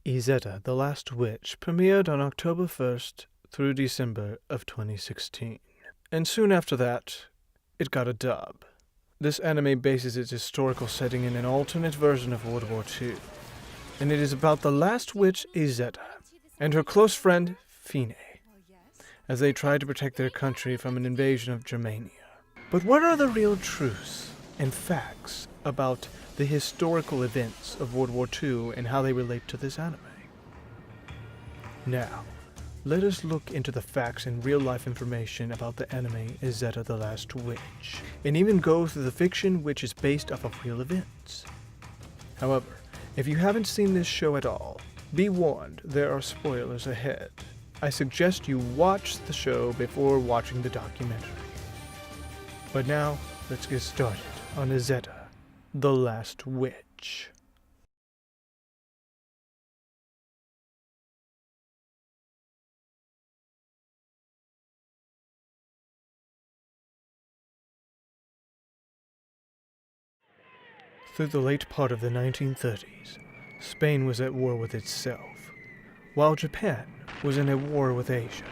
Izetta, The Last Witch premiered on October 1st through December of 2016. And soon after that, it got a dub. This anime bases its historical setting in an alternate version of World War II. And it is about the last witch, Izetta, and her close friend, Fine, as they try to protect their country from an invasion of Germania. But what are the real truths and facts about the historical events of World War II and how they relate to this anime? Now, let us look into the facts and real-life information about the anime Izetta the Last Witch, and even go through the fiction which is based off of real events. However, if you haven't seen this show at all, be warned, there are spoilers ahead. I suggest you watch the show before watching the documentary. But now, let's get started on Izetta, the Last Witch. Through the late part of the 1930s, Spain was at war with itself, while Japan was in a war with Asia.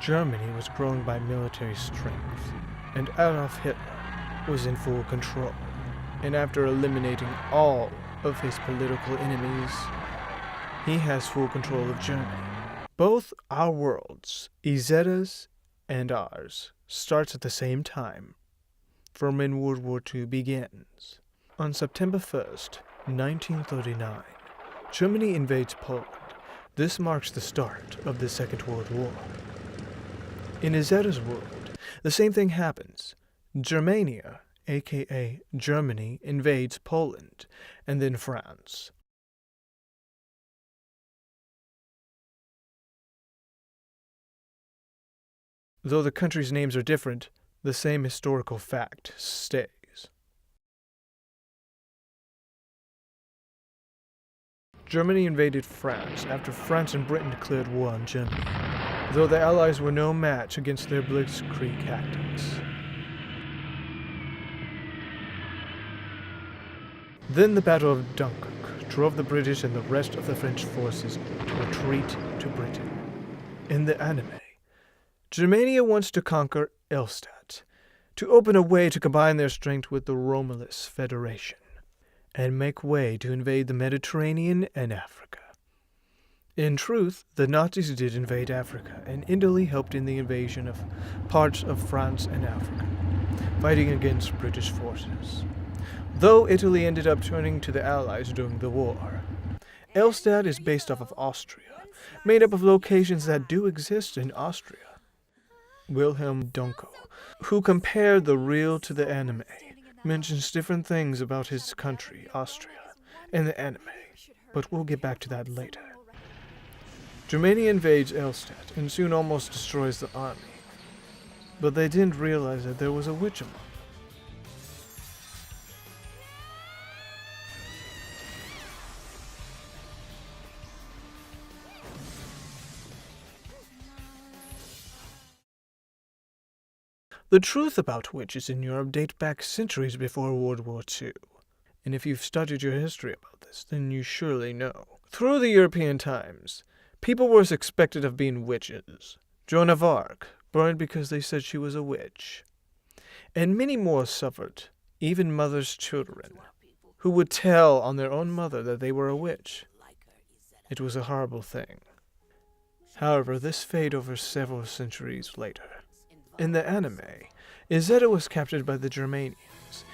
Germany was growing by military strength, and Adolf Hitler was in full control, and after eliminating all of his political enemies, he has full control of Germany. Both our worlds, Izetta's and ours, starts at the same time, from when World War II begins. On September 1st, 1939, Germany invades Poland. This marks the start of the Second World War. In Izetta's world, the same thing happens. Germania, aka Germany, invades Poland, and then France. Though the countries' names are different, the same historical fact stays. Germany invaded France after France and Britain declared war on Germany, though the Allies were no match against their blitzkrieg tactics. Then the Battle of Dunkirk drove the British and the rest of the French forces to retreat to Britain. In the anime, Germania wants to conquer Elstadt, to open a way to combine their strength with the Romulus Federation, and make way to invade the Mediterranean and Africa. In truth, the Nazis did invade Africa, and Italy helped in the invasion of parts of France and Africa, fighting against British forces. Though Italy ended up turning to the Allies during the war. Elstadt is based off of Austria, made up of locations that do exist in Austria. Wilhelm Donko, who compared the real to the anime, mentions different things about his country, Austria, in the anime, but we'll get back to that later. Germania invades Elstadt and soon almost destroys the army, but they didn't realize that there was a witch among them. The truth about witches in Europe date back centuries before World War II, and if you've studied your history about this, then you surely know. Through the European times, people were suspected of being witches. Joan of Arc, burned because they said she was a witch. And many more suffered, even mothers' children, who would tell on their own mother that they were a witch. It was a horrible thing. However, this faded over several centuries later. In the anime, Izetta was captured by the Germanians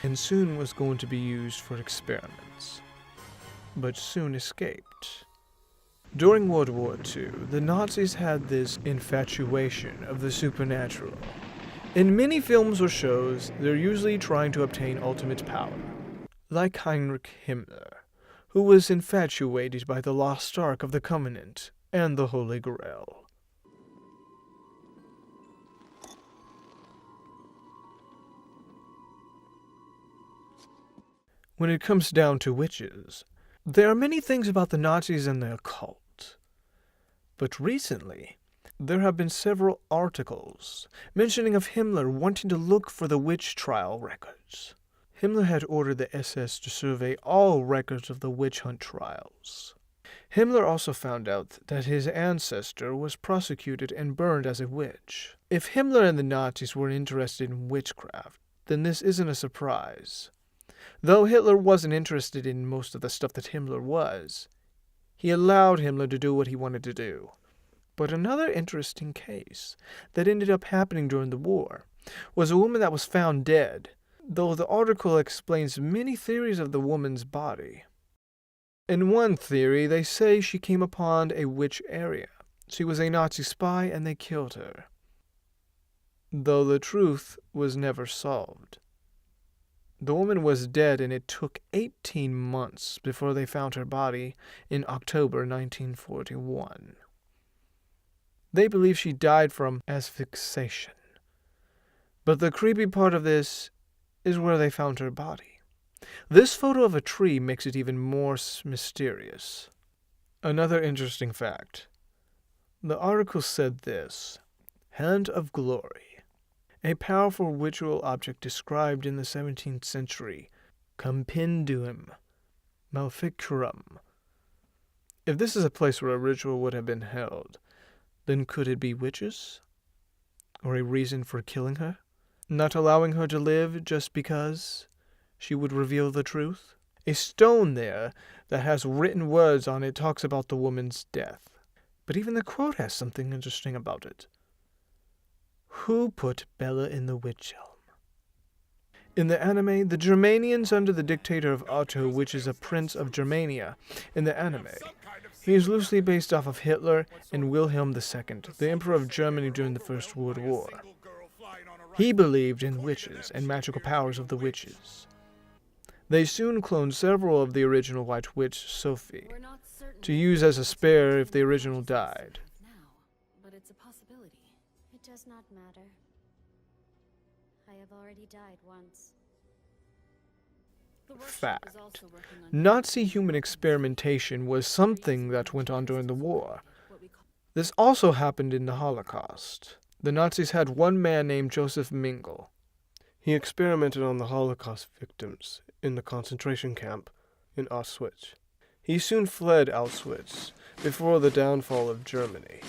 and soon was going to be used for experiments, but soon escaped. During World War II, the Nazis had this infatuation of the supernatural. In many films or shows, they're usually trying to obtain ultimate power, like Heinrich Himmler, who was infatuated by the Lost Ark of the Covenant and the Holy Grail. When it comes down to witches, there are many things about the Nazis and the occult. But recently, there have been several articles mentioning of Himmler wanting to look for the witch trial records. Himmler had ordered the SS to survey all records of the witch hunt trials. Himmler also found out that his ancestor was prosecuted and burned as a witch. If Himmler and the Nazis were interested in witchcraft, then this isn't a surprise. Though Hitler wasn't interested in most of the stuff that Himmler was, he allowed Himmler to do what he wanted to do. But another interesting case that ended up happening during the war was a woman that was found dead, though the article explains many theories of the woman's body. In one theory, they say she came upon a witch area. She was a Nazi spy and they killed her, though the truth was never solved. The woman was dead and it took 18 months before they found her body in October 1941. They believe she died from asphyxiation. But the creepy part of this is where they found her body. This photo of a tree makes it even more mysterious. Another interesting fact. The article said this: Hand of Glory, a powerful ritual object described in the 17th century, Compendium Maleficarum. If this is a place where a ritual would have been held, then could it be witches? Or a reason for killing her? Not allowing her to live just because she would reveal the truth? A stone there that has written words on it talks about the woman's death. But even the quote has something interesting about it. Who put Bella in the witch elm? In the anime, the Germanians under the dictator of Otto, which is a prince of Germania in the anime. He is loosely based off of Hitler and Wilhelm II, the emperor of Germany during the First World War. He believed in witches and magical powers of the witches. They soon cloned several of the original White Witch, Sophie, to use as a spare if the original died. But it's a possibility. It does not matter. I have already died once. Fact. Nazi human experimentation was something that went on during the war. This also happened in the Holocaust. The Nazis had one man named Joseph Mengele. He experimented on the Holocaust victims in the concentration camp in Auschwitz. He soon fled Auschwitz before the downfall of Germany.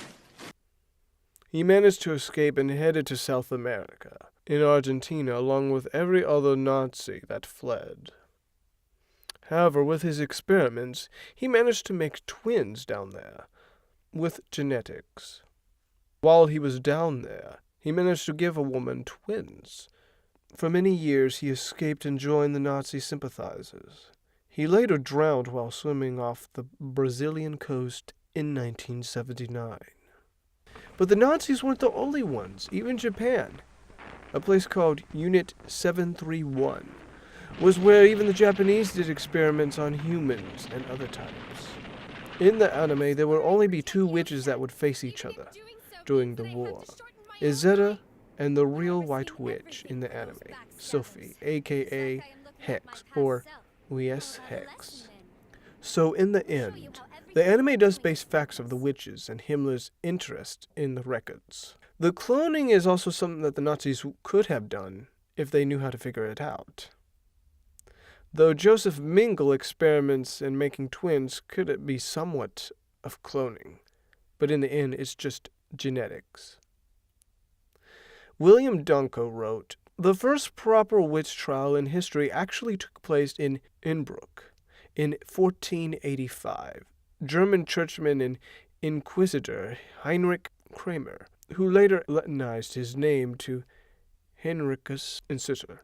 He managed to escape and headed to South America, in Argentina, along with every other Nazi that fled. However, with his experiments, he managed to make twins down there, with genetics. While he was down there, he managed to give a woman twins. For many years, he escaped and joined the Nazi sympathizers. He later drowned while swimming off the Brazilian coast in 1979. But the Nazis weren't the only ones. Even Japan, a place called Unit 731, was where even the Japanese did experiments on humans and other types. In the anime, there would only be two witches that would face each other during the war: Izetta and the real White Witch in the anime, Sophie, aka Hex, or Hex. So in the end, the anime does base facts of the witches and Himmler's interest in the records. The cloning is also something that the Nazis could have done if they knew how to figure it out. Though Joseph Mengele experiments in making twins could be somewhat of cloning, but in the end it's just genetics. Wilhelm Donko wrote, "The first proper witch trial in history actually took place in Innsbruck in 1485. German churchman and inquisitor Heinrich Kramer, who later Latinized his name to Henricus Inquisitor,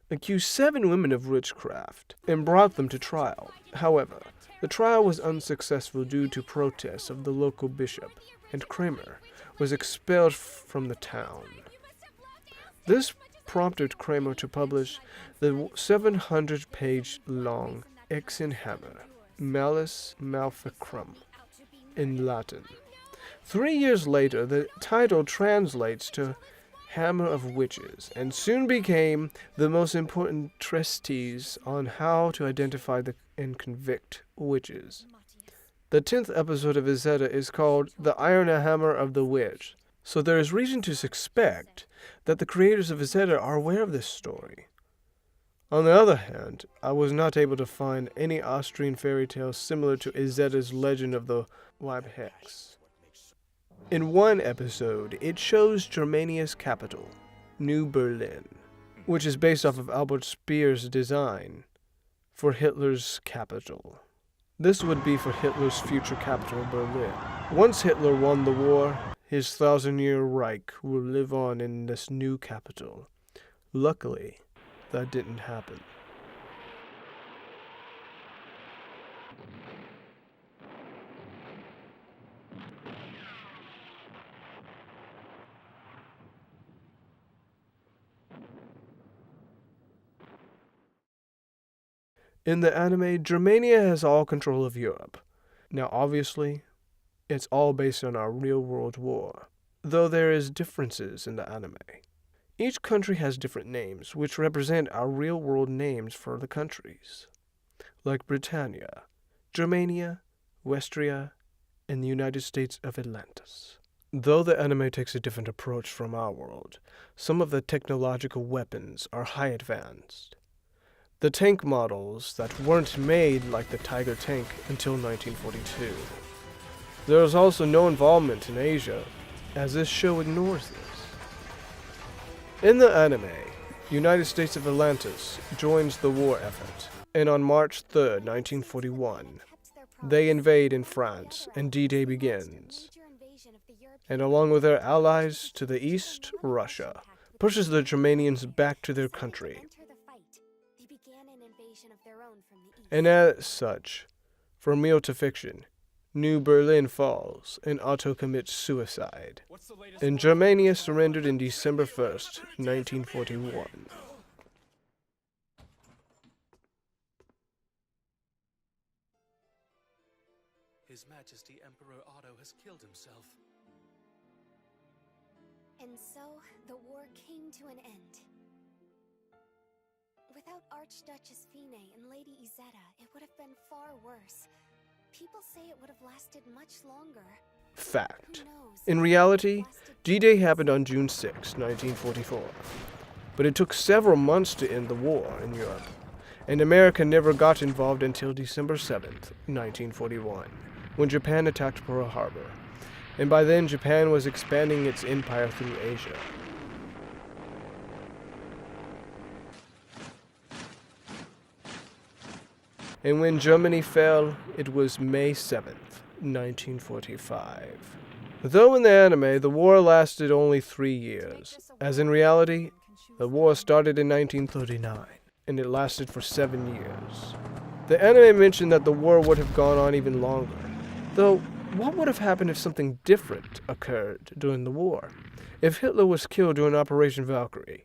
accused 7 women of witchcraft and brought them to trial. However, the trial was unsuccessful due to protests of the local bishop, and Kramer was expelled from the town. This prompted Kramer to publish the 700-page-long Eccenhammer, Malus Maleficarum, in Latin. 3 years later, the title translates to Hammer of Witches, and soon became the most important treatise on how to identify and convict witches. The 10th episode of Izetta is called The Iron Hammer of the Witch, so there is reason to suspect that the creators of Izetta are aware of this story. On the other hand, I was not able to find any Austrian fairy tales similar to Izetta's legend of the White Hex. In one episode, it shows Germania's capital, New Berlin, which is based off of Albert Speer's design for Hitler's capital. This would be for Hitler's future capital, Berlin. Once Hitler won the war, his 1,000-year Reich will live on in this new capital. Luckily, that didn't happen. In the anime, Germania has all control of Europe. Now obviously, it's all based on our real-world war, though there is differences in the anime. Each country has different names, which represent our real-world names for the countries, like Britannia, Germania, Westria, and the United States of Atlantis. Though the anime takes a different approach from our world, some of the technological weapons are high advanced. The tank models that weren't made like the Tiger tank until 1942. There is also no involvement in Asia, as this show ignores this. In the anime, United States of Atlantis joins the war effort, and on March 3rd, 1941, they invade in France, and D-Day begins. And along with their allies to the east, Russia pushes the Germanians back to their country. And as such, from real to fiction, New Berlin falls and Otto commits suicide. And Germania surrendered in December 1st, 1941. His Majesty Emperor Otto has killed himself. And so, the war came to an end. Without Archduchess Fine and Lady Izetta, it would have been far worse. People say it would have lasted much longer. Fact. In reality, D-Day happened on June 6, 1944. But it took several months to end the war in Europe, and America never got involved until December 7th, 1941, when Japan attacked Pearl Harbor. And by then, Japan was expanding its empire through Asia. And when Germany fell, it was May 7th, 1945. Though in the anime, the war lasted only 3 years, as in reality, the war started in 1939, and it lasted for 7 years. The anime mentioned that the war would have gone on even longer, though what would have happened if something different occurred during the war? If Hitler was killed during Operation Valkyrie?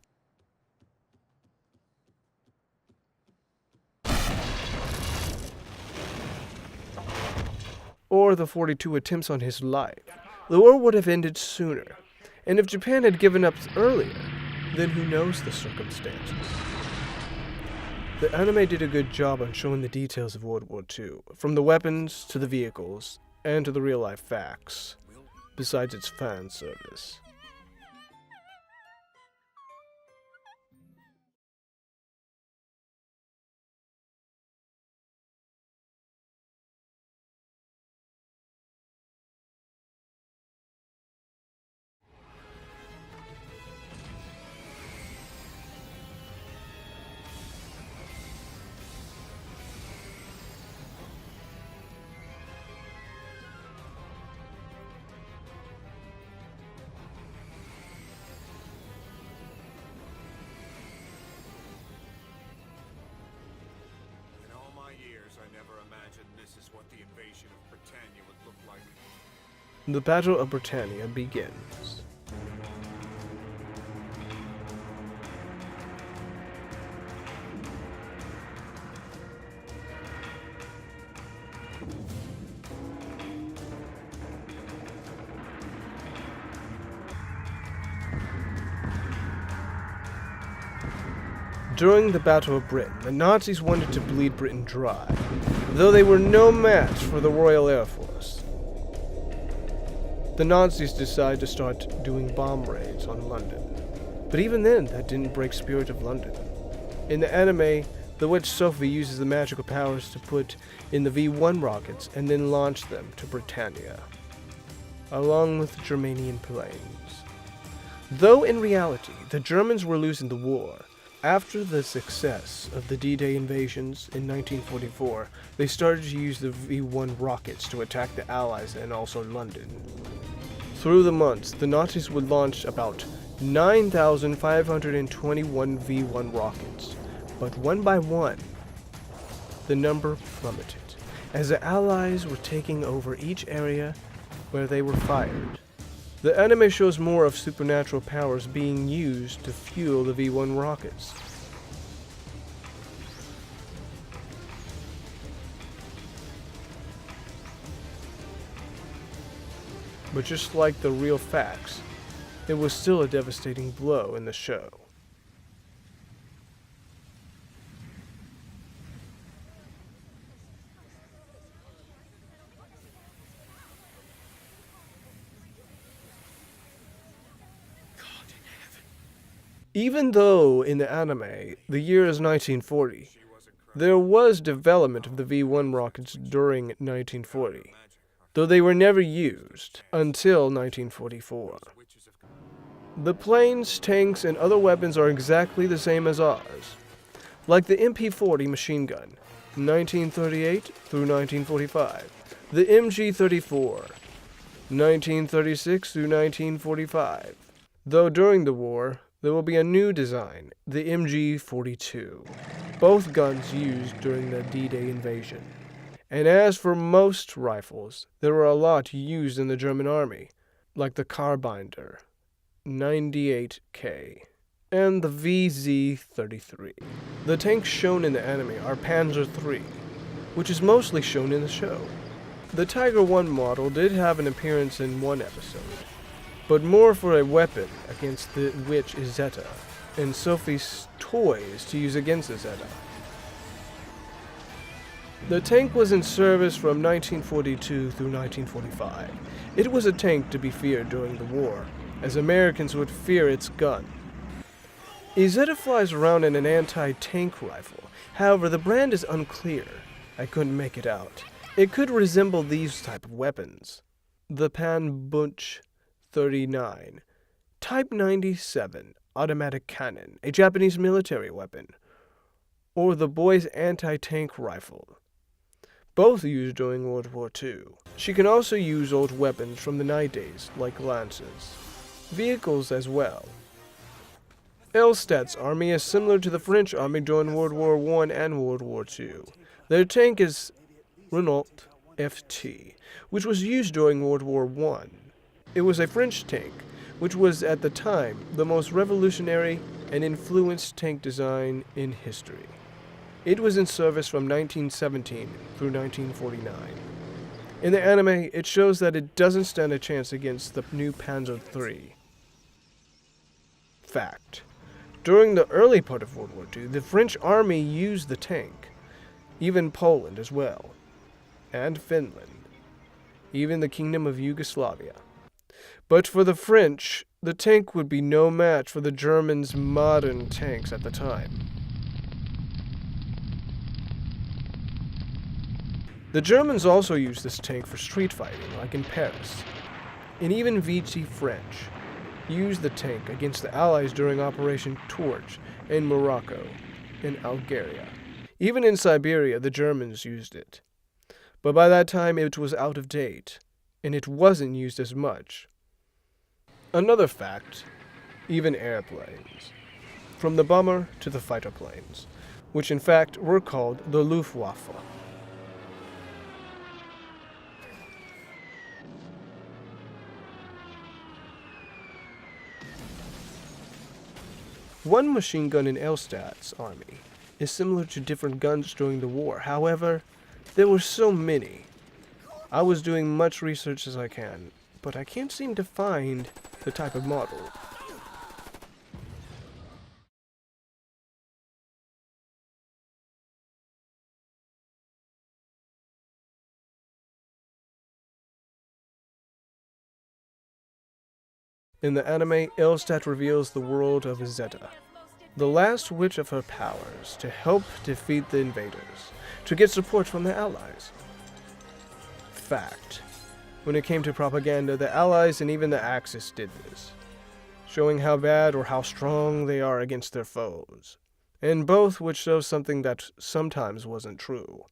Or the 42 attempts on his life, the war would have ended sooner. And if Japan had given up earlier, then who knows the circumstances? The anime did a good job on showing the details of World War II, from the weapons to the vehicles, and to the real-life facts, besides its fan service. I never imagined this is what the invasion of Britannia would look like. The Battle of Britannia begins. During the Battle of Britain, the Nazis wanted to bleed Britain dry, though they were no match for the Royal Air Force. The Nazis decided to start doing bomb raids on London, but even then that didn't break spirit of London. In the anime, the witch Sophie uses the magical powers to put in the V1 rockets and then launch them to Britannia, along with the Germanian planes. Though in reality, the Germans were losing the war, after the success of the D-Day invasions in 1944, they started to use the V1 rockets to attack the Allies and also London. Through the months, the Nazis would launch about 9,521 V1 rockets, but one by one, the number plummeted, as the Allies were taking over each area where they were fired. The anime shows more of supernatural powers being used to fuel the V1 rockets. But just like the real facts, it was still a devastating blow in the show. Even though in the anime, the year is 1940, there was development of the V1 rockets during 1940, though they were never used until 1944. The planes, tanks, and other weapons are exactly the same as ours, like the MP-40 machine gun, 1938 through 1945, the MG-34, 1936 through 1945, though during the war, there will be a new design, the MG-42, both guns used during the D-Day invasion. And as for most rifles, there were a lot used in the German army, like the Carbinder, 98K, and the VZ-33. The tanks shown in the anime are Panzer III, which is mostly shown in the show. The Tiger I model did have an appearance in one episode, but more for a weapon against the witch Izetta, and Sophie's toys to use against Izetta. The tank was in service from 1942 through 1945. It was a tank to be feared during the war, as Americans would fear its gun. Izetta flies around in an anti-tank rifle. However, the brand is unclear. I couldn't make it out. It could resemble these type of weapons. The Panbunch 39, Type 97 automatic cannon, a Japanese military weapon, or the boy's anti-tank rifle, both used during World War II. She can also use old weapons from the night days, like lances, vehicles as well. Elstat's army is similar to the French army during World War I and World War II. Their tank is Renault FT, which was used during World War I. It was a French tank, which was at the time the most revolutionary and influenced tank design in history. It was in service from 1917 through 1949. In the anime, it shows that it doesn't stand a chance against the new Panzer III. Fact: during the early part of World War II, the French army used the tank, even Poland as well, and Finland, even the Kingdom of Yugoslavia. But for the French, the tank would be no match for the Germans' modern tanks at the time. The Germans also used this tank for street fighting, like in Paris. And even Vichy French used the tank against the Allies during Operation Torch in Morocco and Algeria. Even in Siberia, the Germans used it. But by that time, it was out of date, and it wasn't used as much. Another fact, even airplanes, from the bomber to the fighter planes, which in fact were called the Luftwaffe. One machine gun in Elstat's army is similar to different guns during the war. However, there were so many. I was doing much research as I can, but I can't seem to find the type of model. In the anime, Elstat reveals the world of Izetta, the last witch of her powers to help defeat the invaders, to get support from the Allies. Fact. When it came to propaganda, the Allies and even the Axis did this, showing how bad or how strong they are against their foes, and both would show something that sometimes wasn't true.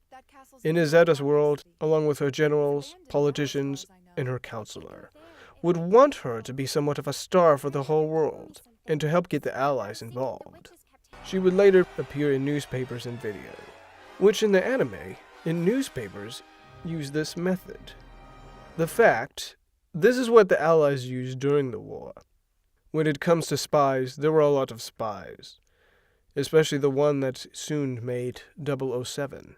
In Izetta's world, along with her generals, politicians, and her counselor, would want her to be somewhat of a star for the whole world, and to help get the Allies involved. She would later appear in newspapers and video, which in the anime, in newspapers, use this method. The fact, this is what the Allies used during the war. When it comes to spies, there were a lot of spies, especially the one that soon made 007.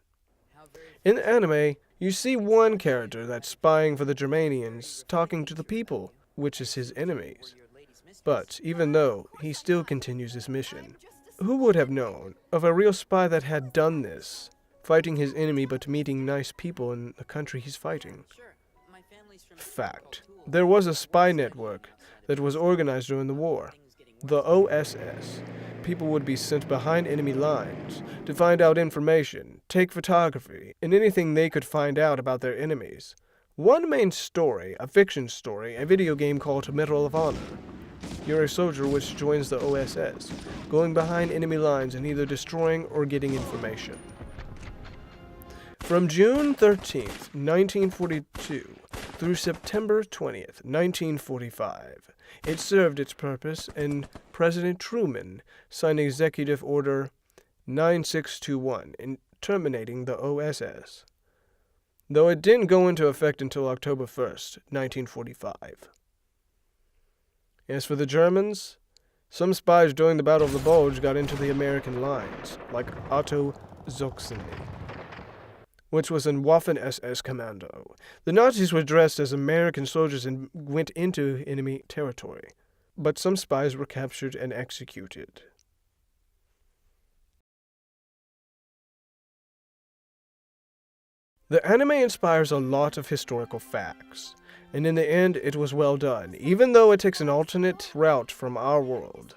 In the anime, you see one character that's spying for the Germanians talking to the people, which is his enemies. But even though, he still continues his mission. Who would have known of a real spy that had done this, fighting his enemy but meeting nice people in the country he's fighting? Fact. There was a spy network that was organized during the war, the OSS. People would be sent behind enemy lines to find out information, take photography, and anything they could find out about their enemies. One main story, a fiction story, a video game called Medal of Honor. You're a soldier which joins the OSS, going behind enemy lines and either destroying or getting information. From June 13th, 1942 through September 20th, 1945, it served its purpose, and President Truman signed Executive Order 9621 in terminating the OSS, though it didn't go into effect until October 1st, 1945. As for the Germans, some spies during the Battle of the Bulge got into the American lines, like Otto Zuchsny, which was a Waffen-SS commando. The Nazis were dressed as American soldiers and went into enemy territory, but some spies were captured and executed. The anime inspires a lot of historical facts, and in the end it was well done, even though it takes an alternate route from our world.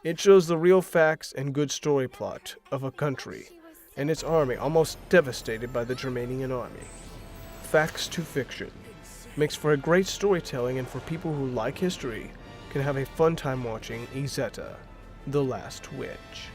It shows the real facts and good story plot of a country and its army almost devastated by the Germanian army. Facts to fiction. Makes for a great storytelling, and for people who like history, can have a fun time watching Izetta, the Last Witch.